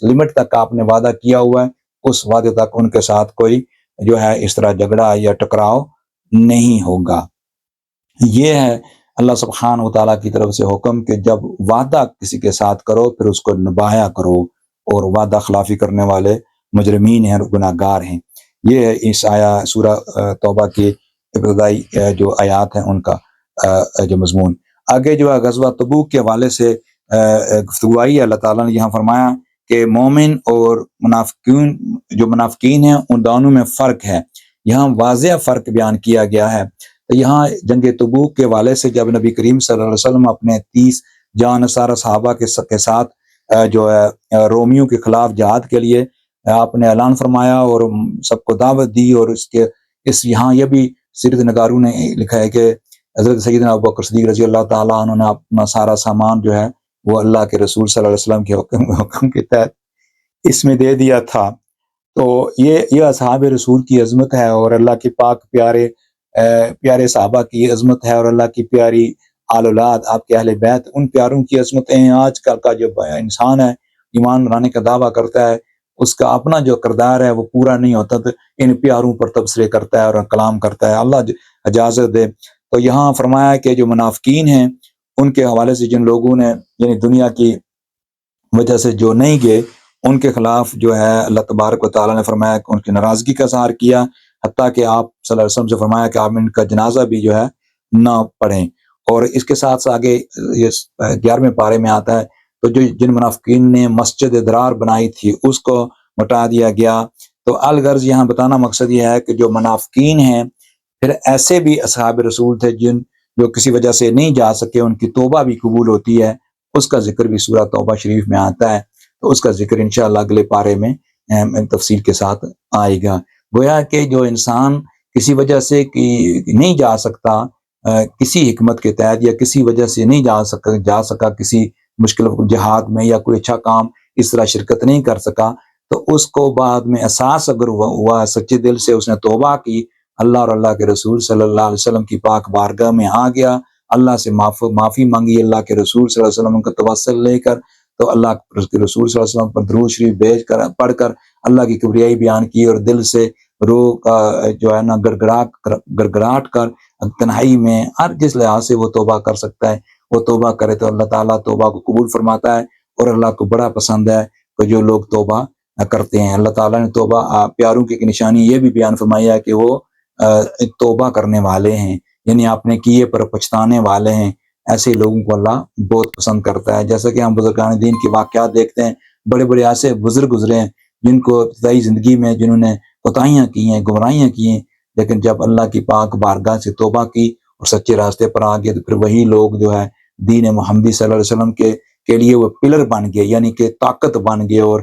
لمٹ تک آپ نے وعدہ کیا ہوا ہے اس وعدے تک ان کے ساتھ کوئی جو ہے اس طرح جھگڑا یا ٹکراؤ نہیں ہوگا. یہ ہے اللہ سبحانہ و تعالیٰ کی طرف سے حکم کہ جب وعدہ کسی کے ساتھ کرو پھر اس کو نبھایا کرو، اور وعدہ خلافی کرنے والے مجرمین ہیں اور گناہ گار ہیں. یہ ہے اس سورہ توبہ کی ابتدائی جو آیات ہیں ان کا جو مضمون. آگے جو ہے غزوہ تبوک کے حوالے سے گفتگو آئی ہے، اللہ تعالیٰ نے یہاں فرمایا کہ مومن اور منافقین ہیں ان دونوں میں فرق ہے، یہاں واضح فرق بیان کیا گیا ہے۔ تو یہاں جنگ تبوک کے حوالے سے جب نبی کریم صلی اللہ علیہ وسلم اپنے 30 جانصار صحابہ کے ساتھ جو ہے رومیوں کے خلاف جہاد کے لیے آپ نے اعلان فرمایا اور سب کو دعوت دی، اور یہاں یہ بھی سیرت نگاروں نے لکھا ہے کہ حضرت سیدنا ابوبکر صدیق رضی اللہ تعالیٰ عنہ نے اپنا سارا سامان جو ہے وہ اللہ کے رسول صلی اللہ علیہ وسلم کے حکم کے تحت اس میں دے دیا تھا۔ تو یہ اصحاب رسول کی عظمت ہے، اور اللہ کے پاک پیارے صحابہ کی عظمت ہے، اور اللہ کی پیاری آل اولاد آپ کے اہل بیت ان پیاروں کی عظمتیں ہیں۔ آج کل کا جو انسان ہے ایمان لانے کا دعویٰ کرتا ہے، اس کا اپنا جو کردار ہے وہ پورا نہیں ہوتا، تو ان پیاروں پر تبصرے کرتا ہے اور کلام کرتا ہے، اللہ اجازت دے۔ تو یہاں فرمایا کہ جو منافقین ہیں ان کے حوالے سے جن لوگوں نے یعنی دنیا کی وجہ سے جو نہیں گئے ان کے خلاف جو ہے اللہ تبارک و تعالیٰ نے فرمایا کہ ان کی ناراضگی کا اظہار کیا، حتیٰ کہ آپ صلی اللہ علیہ وسلم سے فرمایا کہ آپ ان کا جنازہ بھی جو ہے نہ پڑھیں۔ اور اس کے ساتھ آگے یہ 11ویں پارے میں آتا ہے تو جن منافقین نے مسجد درار بنائی تھی اس کو مٹا دیا گیا۔ تو الغرض یہاں بتانا مقصد یہ ہے کہ جو منافقین ہیں پھر ایسے بھی اصحاب رسول تھے جو کسی وجہ سے نہیں جا سکے، ان کی توبہ بھی قبول ہوتی ہے، اس کا ذکر بھی سورہ توبہ شریف میں آتا ہے، تو اس کا ذکر انشاءاللہ اگلے پارے میں تفصیل کے ساتھ آئے گا۔ گویا کہ جو انسان کسی وجہ سے نہیں جا سکتا، کسی حکمت کے تحت یا کسی وجہ سے نہیں جا سکا کسی مشکل جہاد میں یا کوئی اچھا کام اس طرح شرکت نہیں کر سکا، تو اس کو بعد میں احساس اگر ہوا سچے دل سے اس نے توبہ کی، اللہ اور اللہ کے رسول صلی اللہ علیہ وسلم کی پاک بارگاہ میں آ گیا، اللہ سے معافی مانگی، اللہ کے رسول صلی اللہ علیہ وسلم کا توسل لے کر، تو اللہ کے رسول صلی اللہ علیہ وسلم پر درود شریف پڑھ کر اللہ کی کبریائی بیان کی، اور دل سے روح کا جو ہے نا گڑگڑاہٹ کر تنہائی میں ہر جس لحاظ سے وہ توبہ کر سکتا ہے وہ توبہ کرے، تو اللہ تعالیٰ توبہ کو قبول فرماتا ہے، اور اللہ کو بڑا پسند ہے کہ جو لوگ توبہ کرتے ہیں۔ اللہ تعالیٰ نے توبہ پیاروں کی نشانی یہ بھی بیان فرمایا ہے کہ وہ توبہ کرنے والے ہیں، یعنی آپ نے کیے پر پچھتانے والے ہیں، ایسے لوگوں کو اللہ بہت پسند کرتا ہے۔ جیسا کہ ہم بزرگان دین کے واقعات دیکھتے ہیں، بڑے بڑے ایسے بزرگ گزرے ہیں جن کو ابتدائی زندگی میں جنہوں نے کوتاہیاں کی ہیں، گمراہیاں کی ہیں، لیکن جب اللہ کی پاک بارگاہ سے توبہ کی اور سچے راستے پر آ گئے، تو پھر وہی لوگ جو ہے دین محمدی صلی اللہ علیہ وسلم کے لیے وہ پلر بن گئے، یعنی کہ طاقت بن گئے۔ اور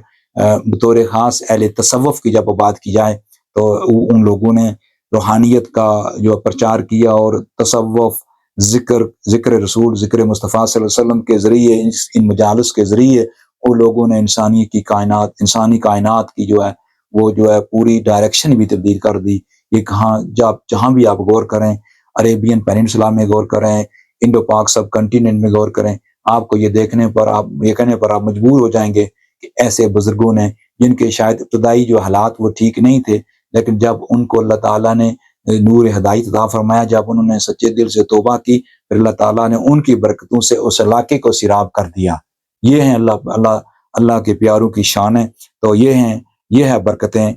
بطور خاص اہل تصوف کی جب بات کی جائے تو ان لوگوں نے روحانیت کا جو پرچار کیا، اور تصوف، ذکر رسول، ذکر مصطفیٰ صلی اللہ علیہ وسلم کے ذریعے، ان مجالس کے ذریعے ان لوگوں نے انسانی کائنات کی جو ہے وہ جو ہے پوری ڈائریکشن بھی تبدیل کر دی۔ یہ جہاں بھی آپ غور کریں، عربین پیننسولا میں غور کریں، انڈو پاک سب کنٹیننٹ میں غور کریں، آپ کو یہ کہنے پر آپ مجبور ہو جائیں گے کہ ایسے بزرگوں نے جن کے شاید ابتدائی جو حالات وہ ٹھیک نہیں تھے، لیکن جب ان کو اللہ تعالیٰ نے نور ہدایت عطا فرمایا، جب انہوں نے سچے دل سے توبہ کی، پھر اللہ تعالیٰ نے ان کی برکتوں سے اس علاقے کو سیراب کر دیا۔ یہ ہیں اللہ کے پیاروں کی شانیں، تو یہ ہے برکتیں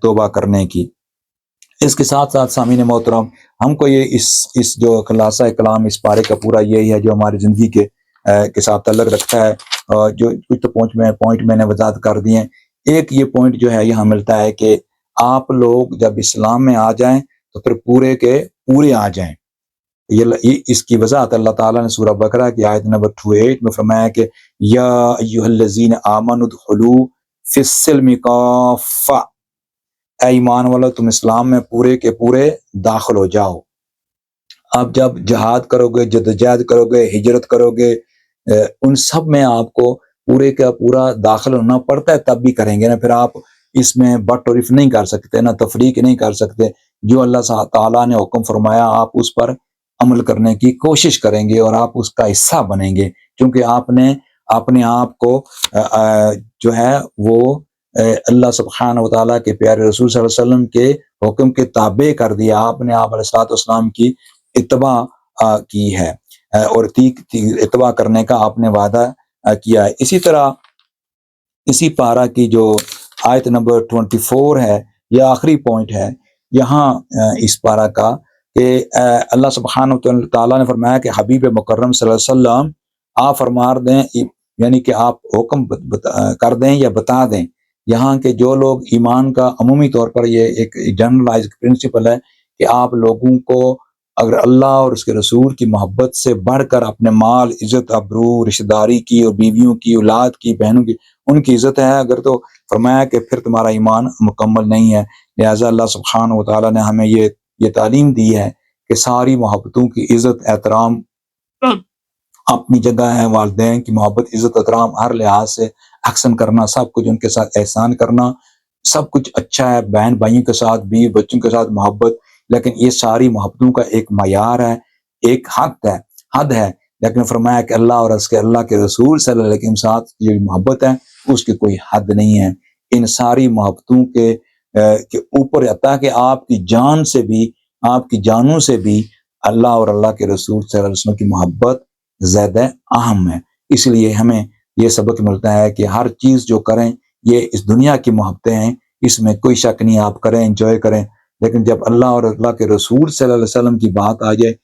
توبہ کرنے کی۔ اس کے ساتھ ساتھ سامعین محترم، ہم کو یہ اس جو خلاصہ کلام اس پارے کا پورا یہی ہے جو ہماری زندگی کے ساتھ تعلق رکھتا ہے، جو کچھ تو پوائنٹ میں نے وضاحت کر دی ہیں۔ ایک یہ پوائنٹ جو ہے یہاں ملتا ہے کہ آپ لوگ جب اسلام میں آ جائیں تو پھر پورے کے پورے آ جائیں۔ یہ اس کی وضاحت اللہ تعالیٰ نے سورہ بقرہ کی آیت نمبر 28 میں فرمایا کہ یا ایھا الذین آمنوا ادخلوا فی السلم کافۃ، اے ایمان والو تم اسلام میں پورے کے پورے داخل ہو جاؤ۔ آپ جب جہاد کرو گے، جدوجہد کرو گے، ہجرت کرو گے، ان سب میں آپ کو پورے کا پورا داخل ہونا پڑتا ہے، تب بھی کریں گے نا، پھر آپ اس میں بٹ اور اف نہیں کر سکتے، نہ تفریق نہیں کر سکتے۔ جو اللہ تعالیٰ نے حکم فرمایا آپ اس پر عمل کرنے کی کوشش کریں گے اور آپ اس کا حصہ بنیں گے، کیونکہ آپ نے اپنے آپ کو جو ہے وہ اللہ سبحانہ و تعالیٰ کے پیارے رسول صلی اللہ علیہ وسلم کے حکم کے تابع کر دیا، آپ نے آپ علیہ السلام کی اتباع کی ہے، اور اتباع کرنے کا آپ نے وعدہ کیا ہے۔ اسی طرح اسی پارہ کی جو آیت نمبر 24 ہے، یہ آخری پوائنٹ ہے یہاں اس پارہ کا، کہ اللہ سبحانہ و تعالیٰ نے فرمایا کہ حبیب مکرم صلی اللہ علیہ وسلم آپ فرما دیں، یعنی کہ آپ حکم کر دیں یا بتا دیں یہاں کے جو لوگ ایمان کا عمومی طور پر یہ ایک جنرلائز پرنسپل ہے کہ آپ لوگوں کو اگر اللہ اور اس کے رسول کی محبت سے بڑھ کر اپنے مال، عزت، ابرو، رشتہ داری کی اور بیویوں کی، اولاد کی، بہنوں کی، ان کی عزت ہے اگر، تو فرمایا کہ پھر تمہارا ایمان مکمل نہیں ہے۔ لہٰذا اللہ سبحانہ و تعالیٰ نے ہمیں یہ تعلیم دی ہے کہ ساری محبتوں کی عزت، احترام اپنی جگہ ہے، والدین کی محبت، عزت، احترام ہر لحاظ سے احسن کرنا، سب کچھ ان کے ساتھ احسان کرنا، سب کچھ اچھا ہے، بہن بھائیوں کے ساتھ بھی، بچوں کے ساتھ محبت، لیکن یہ ساری محبتوں کا ایک معیار ہے، ایک حد ہے، لیکن فرمایا کہ اللہ اور اس کے اللہ کے رسول صلی اللہ علیہ وسلم کے ساتھ یہ محبت ہے اس کی کوئی حد نہیں ہے۔ ان ساری محبتوں کے اوپر عطا کہ آپ کی جان سے بھی، آپ کی جانوں سے بھی اللہ اور اللہ کے رسول صلی اللہ علیہ وسلم کی محبت زیادہ اہم ہے۔ اس لیے ہمیں یہ سبق ملتا ہے کہ ہر چیز جو کریں یہ اس دنیا کی محبتیں ہیں، اس میں کوئی شک نہیں، آپ کریں، انجوائے کریں، لیکن جب اللہ اور اللہ کے رسول صلی اللہ علیہ وسلم کی بات آ جائے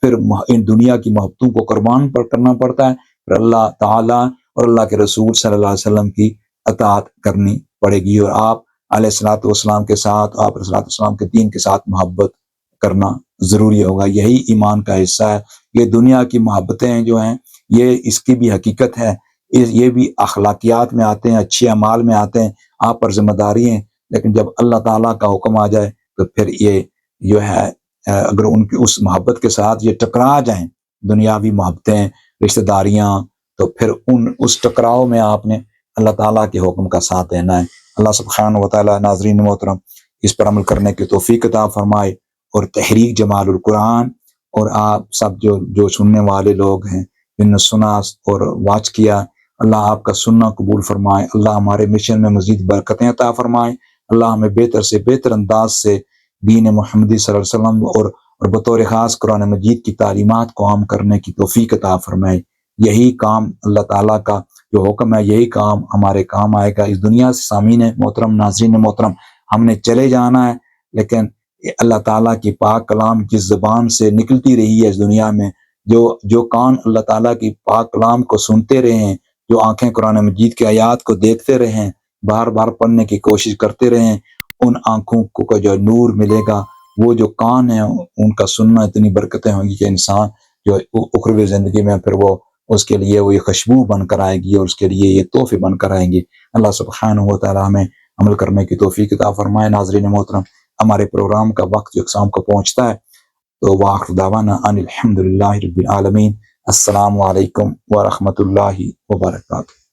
پھر ان دنیا کی محبتوں کو قربان کرنا پڑتا ہے، پھر اللہ تعالیٰ اور اللہ کے رسول صلی اللہ علیہ وسلم کی اطاعت کرنی پڑے گی، اور آپ علیہ الصلوۃ والسلام کے ساتھ، آپ علیہ الصلوۃ والسلام کے دین کے ساتھ محبت کرنا ضروری ہوگا۔ یہی ایمان کا حصہ ہے۔ یہ دنیا کی محبتیں جو ہیں یہ اس کی بھی حقیقت ہے، یہ بھی اخلاقیات میں آتے ہیں، اچھے اعمال میں آتے ہیں، آپ پر ذمہ داری ہیں، لیکن جب اللہ تعالیٰ کا حکم آ جائے تو پھر یہ جو ہے اگر ان کی اس محبت کے ساتھ یہ ٹکرا جائیں دنیاوی محبتیں، رشتہ داریاں، تو پھر اس ٹکراؤ میں آپ نے اللہ تعالیٰ کے حکم کا ساتھ دینا ہے۔ اللہ سبحانہ و تعالیٰ ناظرین محترم اس پر عمل کرنے کی توفیق عطا فرمائے، اور تحریک جمال القرآن اور آپ سب جو سننے والے لوگ ہیں جن نے سنا اور واچ کیا، اللہ آپ کا سننا قبول فرمائے، اللہ ہمارے مشن میں مزید برکتیں عطا فرمائے، اللہ ہمیں بہتر سے بہتر انداز سے دین محمدی صلی اللہ علیہ وسلم اور بطور خاص قرآن مجید کی تعلیمات کو عام کرنے کی توفیق عطا فرمائے۔ یہی کام اللہ تعالیٰ کا جو حکم ہے، یہی کام ہمارے کام آئے گا اس دنیا سے۔ سامعین محترم، ناظرین محترم، ہم نے چلے جانا ہے، لیکن اللہ تعالیٰ کی پاک کلام جس زبان سے نکلتی رہی ہے اس دنیا میں، جو کان اللہ تعالیٰ کی پاک کلام کو سنتے رہے ہیں، جو آنکھیں قرآن مجید کے آیات کو دیکھتے رہے ہیں، بار بار پڑھنے کی کوشش کرتے رہے ہیں، ان آنکھوں کو جو نور ملے گا، وہ جو کان ہیں ان کا سننا اتنی برکتیں ہوں گی کہ انسان جو اخروی زندگی میں پھر وہ اس کے لیے وہ یہ خوشبو بن کر آئے گی اور اس کے لیے یہ تحفے بن کر آئیں گے۔ اللہ سبحانہ و تعالیٰ ہمیں عمل کرنے کی توفیق عطا فرمائے۔ ناظرین محترم، ہمارے پروگرام کا وقت جو اقسام کو پہنچتا ہے، تو وآخر دعوانا ان الحمد للہ رب العالمین۔ السلام علیکم ورحمۃ اللہ وبرکاتہ۔